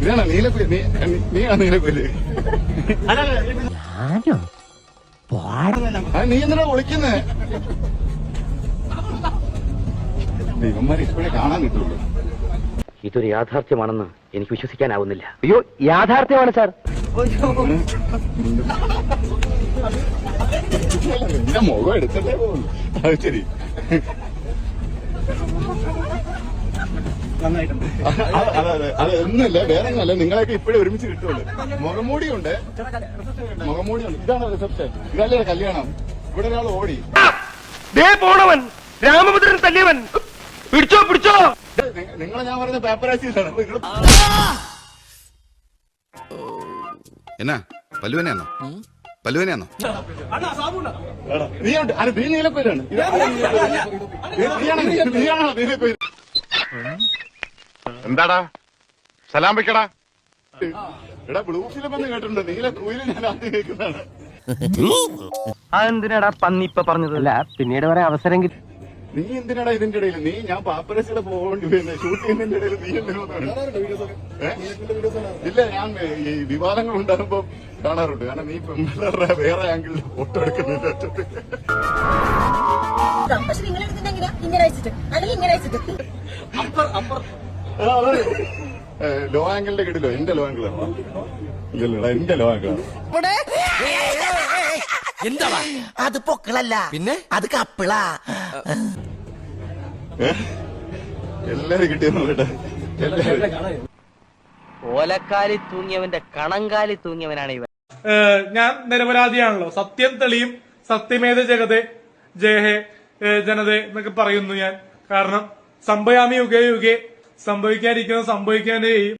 ഇതാണ് നീലക്കുയില്. നീയാണ് നീലക്കുയില്. നീ എന്തിനാ വിളിക്കുന്നേ? ഇവന്മാരെ ഇപ്പോഴേ കാണാൻ കിട്ടുള്ളൂ. ഇതൊരു യാഥാർത്ഥ്യമാണെന്ന് എനിക്ക് വിശ്വസിക്കാനാവുന്നില്ല. അയ്യോ, യാഥാർത്ഥ്യമാണ് സാർ. എന്റെ മുഖം എടുത്തിട്ടേ പോകുന്നു. അത് ശരി. അത് ഒന്നുമില്ല, വേറെ ഒന്നുമല്ല. നിങ്ങളെയൊക്കെ ഇപ്പോഴും ഒരുമിച്ച് കിട്ടുള്ളൂ. മുഖംമൂടിയുണ്ട്. ഇതാണ് റിസപ്ഷൻ. ഇതല്ലേ കല്യാണം. ഇവിടെ ഒരാൾ ഓടി പോണവൻ രാമഭദ്രൻ തല്ലിയവൻ. പിടിച്ചോ പിടിച്ചോ. നിങ്ങളെ ഞാൻ പറയുന്ന പേപ്പറാസീസാണ്. എന്നാ പല്ലുവനെയാണോ? പല്ലുവനെയാണോ? നീ നീലക്കൊയിലാണ്. എന്താടാ സലാം വെക്കടാ. എടാ ബ്ലൂ ഫിലിം എന്ന് കേട്ടിട്ടുണ്ട്. നീലക്കുയില് ഞാൻ ആദ്യം കേൾക്കുന്നതാണ്. അതെന്തിനാടാ പന്നി ഇപ്പൊ പറഞ്ഞതല്ല, പിന്നീട് വരെ അവസരം കിട്ടി. നീ എന്തിനാടാ ഇതിന്റെ ഇടയിൽ? നീ ഞാൻ പാപ്പരസിലെ പോകേണ്ടി വരുന്നത് ഷൂട്ട് ചെയ്യുന്നതിന്റെ ഇടയിൽ നീ എന്തിനാണ്? ഇല്ല, ഞാൻ ഈ വിവാദങ്ങൾ ഉണ്ടാകുമ്പോ കാണാറുണ്ട്. കാരണം നീ പെൺപിള്ളേരുടെ വേറെ ആംഗിളിൽ ഫോട്ടോ എടുക്കുന്നില്ല. ലോ ആംഗിളിന്റെ കിട്ടില്ലോ. എന്റെ ലോ ആംഗിളാണ്. ഇല്ലല്ലടാ, എന്റെ ലോ ആംഗിളാണ്. എന്താ അത് പൊക്കളല്ല, പിന്നെ അത് കപ്പിളാ. എല്ലാരും കിട്ടിയെന്ന് കേട്ടെ. ഓലക്കാലി തൂങ്ങിയവന്റെ കണങ്കാലി തൂങ്ങിയവനാണ് ഇവൻ. ഞാൻ നിരപരാധിയാണല്ലോ. സത്യം തെളിയും. സത്യമേത ജഗതേ ജയഹേ ജനതേ എന്നൊക്കെ പറയുന്നു ഞാൻ. കാരണം സംഭയാമി യുഗേ യുഗേ, സംഭവിക്കാതിരിക്കുന്നത് സംഭവിക്കാനേ ചെയ്യും.